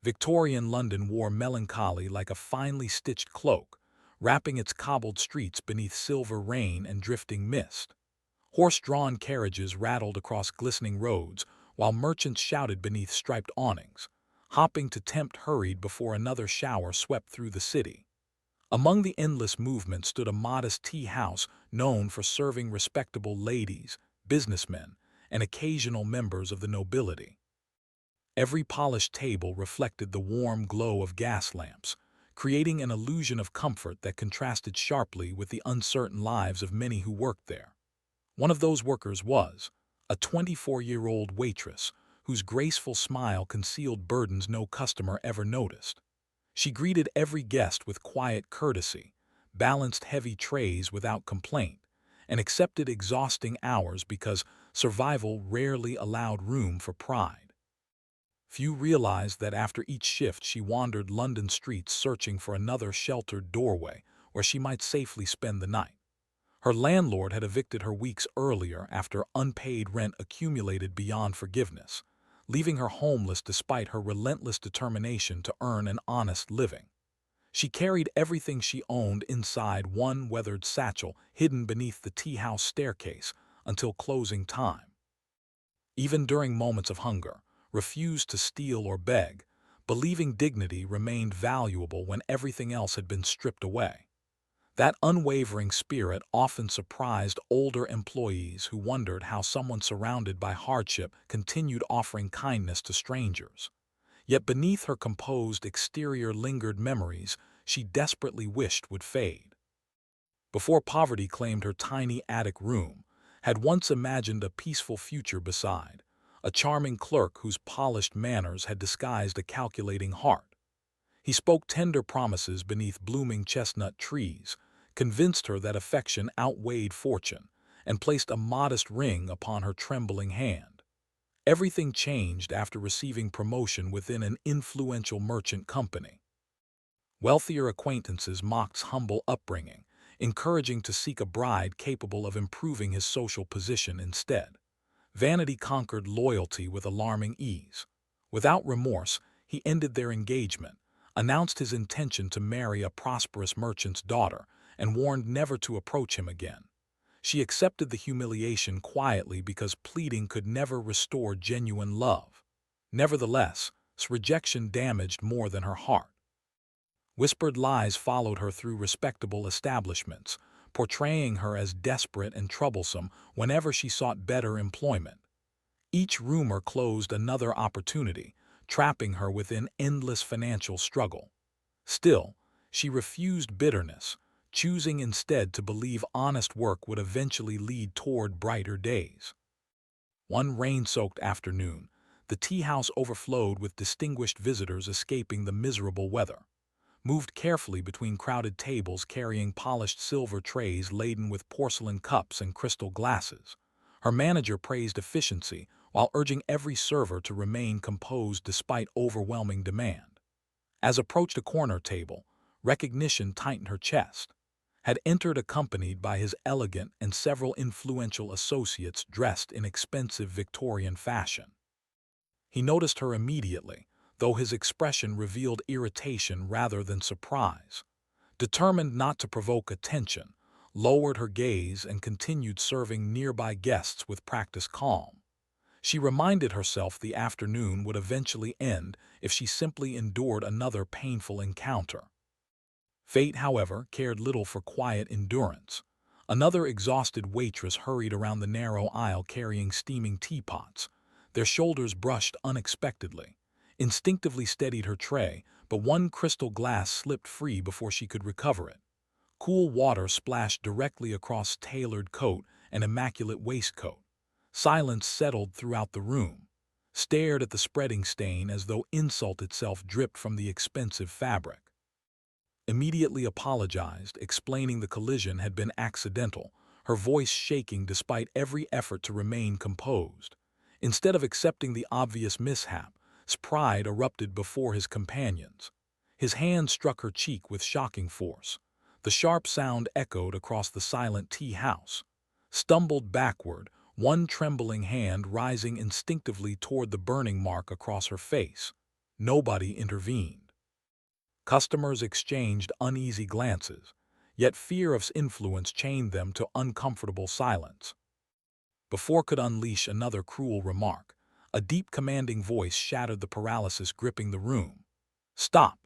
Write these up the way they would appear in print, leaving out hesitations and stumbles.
Victorian London wore melancholy like a finely stitched cloak, wrapping its cobbled streets beneath silver rain and drifting mist. Horse-drawn carriages rattled across glistening roads, while merchants shouted beneath striped awnings, hopping to tempt hurried before another shower swept through the city. Among the endless movement stood a modest tea house known for serving respectable ladies, businessmen, and occasional members of the nobility. Every polished table reflected the warm glow of gas lamps, creating an illusion of comfort that contrasted sharply with the uncertain lives of many who worked there. One of those workers was a 24-year-old waitress whose graceful smile concealed burdens no customer ever noticed. She greeted every guest with quiet courtesy, balanced heavy trays without complaint, and accepted exhausting hours because survival rarely allowed room for pride. Few realized that after each shift she wandered London streets searching for another sheltered doorway where she might safely spend the night. Her landlord had evicted her weeks earlier after unpaid rent accumulated beyond forgiveness, leaving her homeless despite her relentless determination to earn an honest living. She carried everything she owned inside one weathered satchel hidden beneath the tea house staircase until closing time. Even during moments of hunger, refused to steal or beg, believing dignity remained valuable when everything else had been stripped away. That unwavering spirit often surprised older employees who wondered how someone surrounded by hardship continued offering kindness to strangers. Yet beneath her composed exterior lingered memories she desperately wished would fade. Before poverty claimed her tiny attic room, had once imagined a peaceful future beside, a charming clerk whose polished manners had disguised a calculating heart. He spoke tender promises beneath blooming chestnut trees, convinced her that affection outweighed fortune, and placed a modest ring upon her trembling hand. Everything changed after receiving promotion within an influential merchant company. Wealthier acquaintances mocked humble upbringing, encouraging to seek a bride capable of improving his social position instead. Vanity conquered loyalty with alarming ease. Without remorse, he ended their engagement, announced his intention to marry a prosperous merchant's daughter, and warned never to approach him again. She accepted the humiliation quietly because pleading could never restore genuine love. Nevertheless, rejection damaged more than her heart. Whispered lies followed her through respectable establishments, portraying her as desperate and troublesome whenever she sought better employment. Each rumor closed another opportunity, trapping her within endless financial struggle. Still, she refused bitterness, choosing instead to believe honest work would eventually lead toward brighter days. One rain-soaked afternoon, the tea house overflowed with distinguished visitors escaping the miserable weather. Moved carefully between crowded tables carrying polished silver trays laden with porcelain cups and crystal glasses. Her manager praised efficiency while urging every server to remain composed despite overwhelming demand. As approached a corner table, recognition tightened her chest. Had entered accompanied by his elegant and several influential associates dressed in expensive Victorian fashion. He noticed her immediately, though his expression revealed irritation rather than surprise. Determined not to provoke attention, lowered her gaze and continued serving nearby guests with practiced calm. She reminded herself the afternoon would eventually end if she simply endured another painful encounter. Fate, however, cared little for quiet endurance. Another exhausted waitress hurried around the narrow aisle carrying steaming teapots. Their shoulders brushed unexpectedly. Instinctively steadied her tray, but one crystal glass slipped free before she could recover it. Cool water splashed directly across tailored coat and immaculate waistcoat. Silence settled throughout the room. Stared at the spreading stain as though insult itself dripped from the expensive fabric. Immediately apologized, explaining the collision had been accidental, her voice shaking despite every effort to remain composed. Instead of accepting the obvious mishap, pride erupted before his companions. His hand struck her cheek with shocking force. The sharp sound echoed across the silent tea house. Stumbled backward, one trembling hand rising instinctively toward the burning mark across her face. Nobody intervened. Customers exchanged uneasy glances, yet fear of influence chained them to uncomfortable silence. Before could unleash another cruel remark, a deep commanding voice shattered the paralysis gripping the room. "Stop!"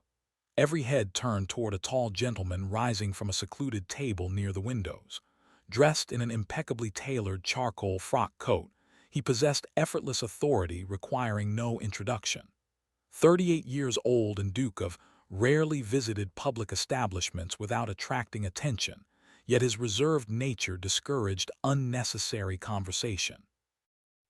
Every head turned toward a tall gentleman rising from a secluded table near the windows. Dressed in an impeccably tailored charcoal frock coat, he possessed effortless authority requiring no introduction. 38 years old and Duke of rarely visited public establishments without attracting attention, yet his reserved nature discouraged unnecessary conversation.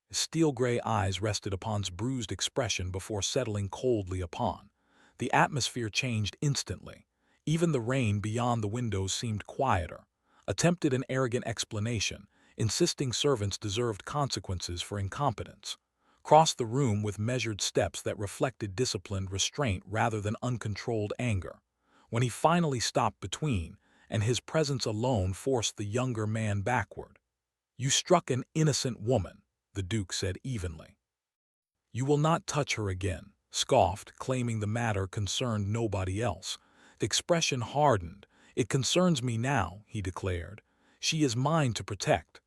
His steel-gray eyes rested upon his bruised expression before settling coldly upon. The atmosphere changed instantly. Even the rain beyond the windows seemed quieter. Attempted an arrogant explanation, insisting servants deserved consequences for incompetence. Crossed the room with measured steps that reflected disciplined restraint rather than uncontrolled anger. When he finally stopped between, and his presence alone forced the younger man backward. "You struck an innocent woman," the Duke said evenly. "You will not touch her again," scoffed, claiming the matter concerned nobody else. The expression hardened. "It concerns me now," he declared. "She is mine to protect."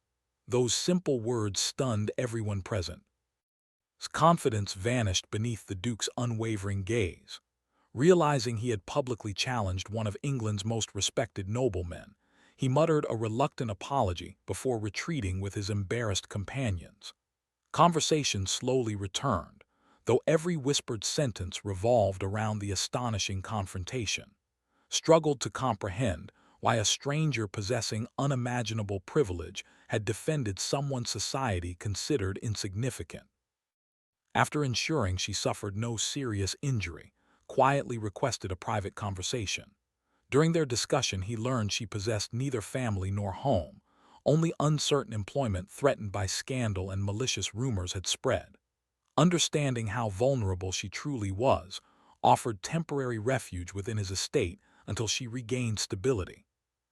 Those simple words stunned everyone present. His confidence vanished beneath the Duke's unwavering gaze. Realizing he had publicly challenged one of England's most respected noblemen, he muttered a reluctant apology before retreating with his embarrassed companions. Conversation slowly returned, though every whispered sentence revolved around the astonishing confrontation. Struggled to comprehend why a stranger possessing unimaginable privilege had defended someone society considered insignificant. After ensuring she suffered no serious injury, quietly requested a private conversation. During their discussion, he learned she possessed neither family nor home. Only uncertain employment threatened by scandal and malicious rumors had spread. Understanding how vulnerable she truly was, offered temporary refuge within his estate until she regained stability.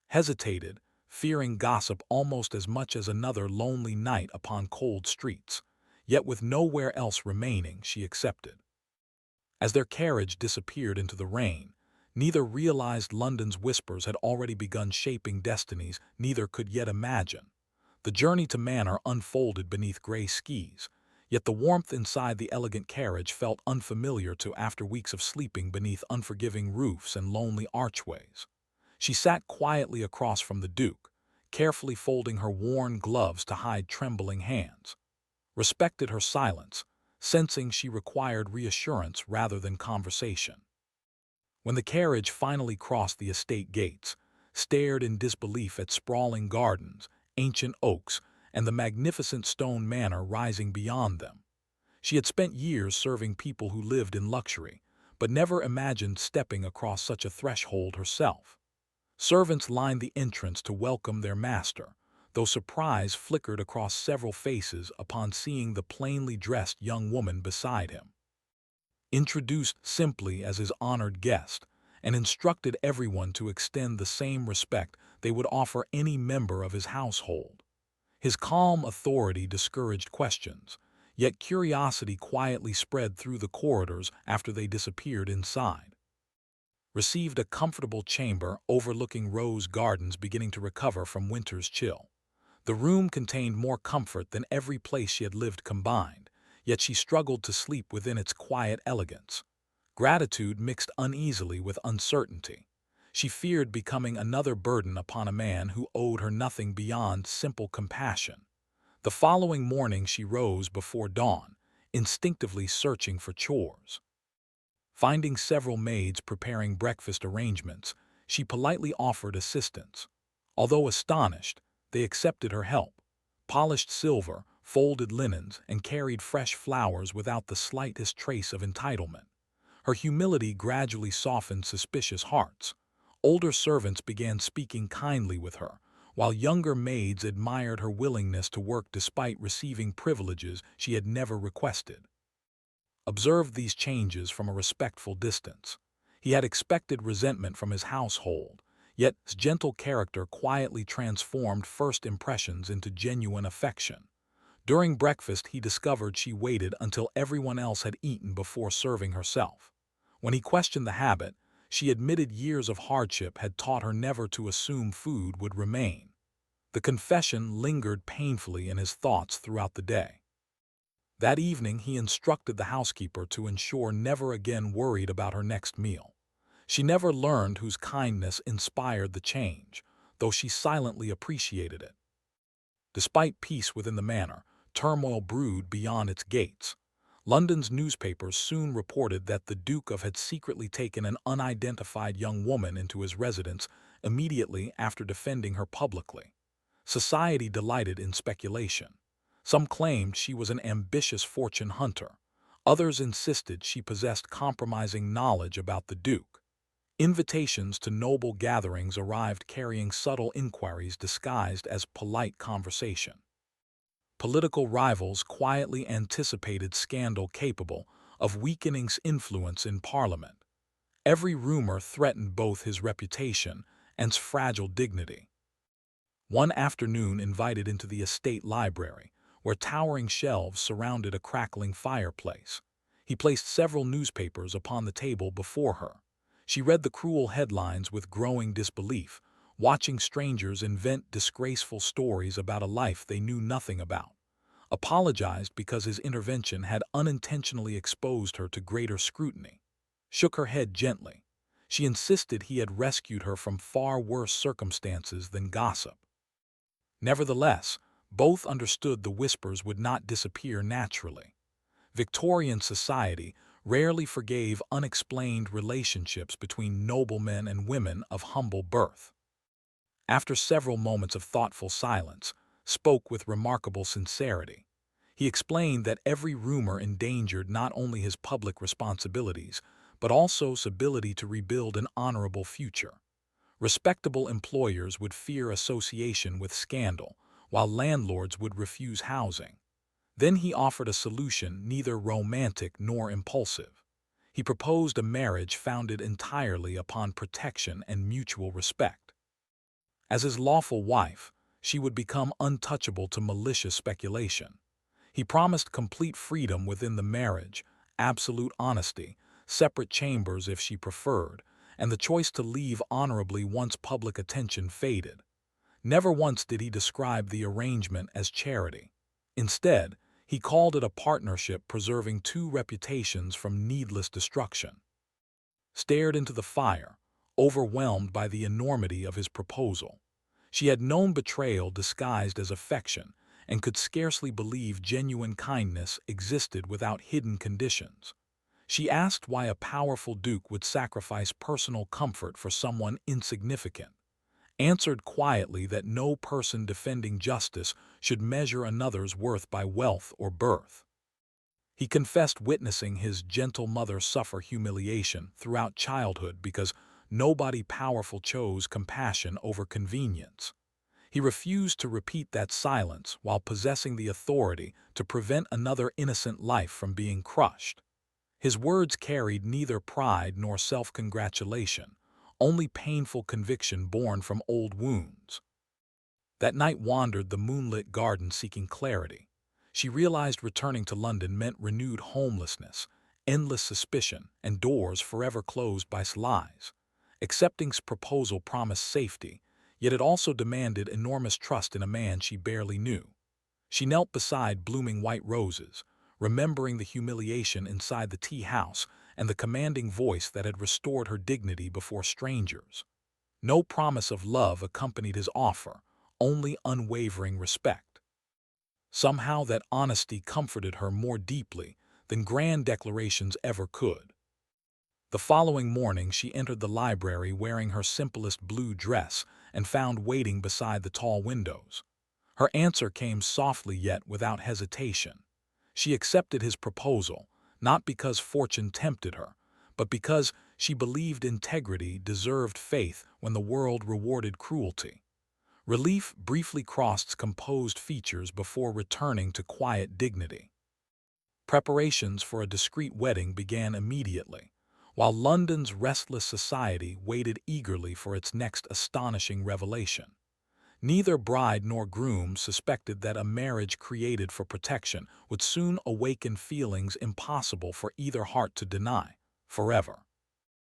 Hesitated, fearing gossip almost as much as another lonely night upon cold streets. Yet with nowhere else remaining, she accepted. As their carriage disappeared into the rain, neither realized London's whispers had already begun shaping destinies neither could yet imagine. The journey to Manor unfolded beneath gray skies, yet the warmth inside the elegant carriage felt unfamiliar to after weeks of sleeping beneath unforgiving roofs and lonely archways. She sat quietly across from the Duke, carefully folding her worn gloves to hide trembling hands. Respected her silence, sensing she required reassurance rather than conversation. When the carriage finally crossed the estate gates, stared in disbelief at sprawling gardens, ancient oaks, and the magnificent stone manor rising beyond them. She had spent years serving people who lived in luxury, but never imagined stepping across such a threshold herself. Servants lined the entrance to welcome their master, though surprise flickered across several faces upon seeing the plainly dressed young woman beside him. Introduced simply as his honored guest, and instructed everyone to extend the same respect they would offer any member of his household. His calm authority discouraged questions, yet curiosity quietly spread through the corridors after they disappeared inside. Received a comfortable chamber overlooking rose gardens beginning to recover from winter's chill. The room contained more comfort than every place she had lived combined, yet she struggled to sleep within its quiet elegance. Gratitude mixed uneasily with uncertainty. She feared becoming another burden upon a man who owed her nothing beyond simple compassion. The following morning she rose before dawn, instinctively searching for chores. Finding several maids preparing breakfast arrangements, she politely offered assistance. Although astonished, they accepted her help, polished silver, folded linens, and carried fresh flowers without the slightest trace of entitlement. Her humility gradually softened suspicious hearts. Older servants began speaking kindly with her, while younger maids admired her willingness to work despite receiving privileges she had never requested. Observed these changes from a respectful distance. He had expected resentment from his household, yet his gentle character quietly transformed first impressions into genuine affection. During breakfast, he discovered she waited until everyone else had eaten before serving herself. When he questioned the habit, she admitted years of hardship had taught her never to assume food would remain. The confession lingered painfully in his thoughts throughout the day. That evening, he instructed the housekeeper to ensure never again worried about her next meal. She never learned whose kindness inspired the change, though she silently appreciated it. Despite peace within the manor, turmoil brewed beyond its gates. London's newspapers soon reported that the Duke had secretly taken an unidentified young woman into his residence immediately after defending her publicly. Society delighted in speculation. Some claimed she was an ambitious fortune hunter. Others insisted she possessed compromising knowledge about the Duke. Invitations to noble gatherings arrived carrying subtle inquiries disguised as polite conversation. Political rivals quietly anticipated scandal capable of weakening influence in Parliament. Every rumor threatened both his reputation and his fragile dignity. One afternoon invited into the estate library, where towering shelves surrounded a crackling fireplace. He placed several newspapers upon the table before her. She read the cruel headlines with growing disbelief, watching strangers invent disgraceful stories about a life they knew nothing about. Apologized because his intervention had unintentionally exposed her to greater scrutiny. Shook her head gently. She insisted he had rescued her from far worse circumstances than gossip. Nevertheless, both understood the whispers would not disappear naturally. Victorian society rarely forgave unexplained relationships between noblemen and women of humble birth. After several moments of thoughtful silence, spoke with remarkable sincerity. He explained that every rumor endangered not only his public responsibilities, but also his ability to rebuild an honorable future. Respectable employers would fear association with scandal, while landlords would refuse housing. Then he offered a solution neither romantic nor impulsive. He proposed a marriage founded entirely upon protection and mutual respect. As his lawful wife, she would become untouchable to malicious speculation. He promised complete freedom within the marriage, absolute honesty, separate chambers if she preferred, and the choice to leave honorably once public attention faded. Never once did he describe the arrangement as charity. Instead, he called it a partnership preserving two reputations from needless destruction. Stared into the fire, overwhelmed by the enormity of his proposal. She had known betrayal disguised as affection and could scarcely believe genuine kindness existed without hidden conditions. She asked why a powerful duke would sacrifice personal comfort for someone insignificant, answered quietly that no person defending justice should measure another's worth by wealth or birth. He confessed witnessing his gentle mother suffer humiliation throughout childhood because nobody powerful chose compassion over convenience. He refused to repeat that silence while possessing the authority to prevent another innocent life from being crushed. His words carried neither pride nor self-congratulation, only painful conviction born from old wounds. That night wandered the moonlit garden seeking clarity. She realized returning to London meant renewed homelessness, endless suspicion, and doors forever closed by lies. Accepting's proposal promised safety, yet it also demanded enormous trust in a man she barely knew. She knelt beside blooming white roses, remembering the humiliation inside the tea house and the commanding voice that had restored her dignity before strangers. No promise of love accompanied his offer, only unwavering respect. Somehow that honesty comforted her more deeply than grand declarations ever could. The following morning she entered the library wearing her simplest blue dress and found waiting beside the tall windows. Her answer came softly yet without hesitation. She accepted his proposal, not because fortune tempted her, but because she believed integrity deserved faith when the world rewarded cruelty. Relief briefly crossed composed features before returning to quiet dignity. Preparations for a discreet wedding began immediately, while London's restless society waited eagerly for its next astonishing revelation. Neither bride nor groom suspected that a marriage created for protection would soon awaken feelings impossible for either heart to deny, forever.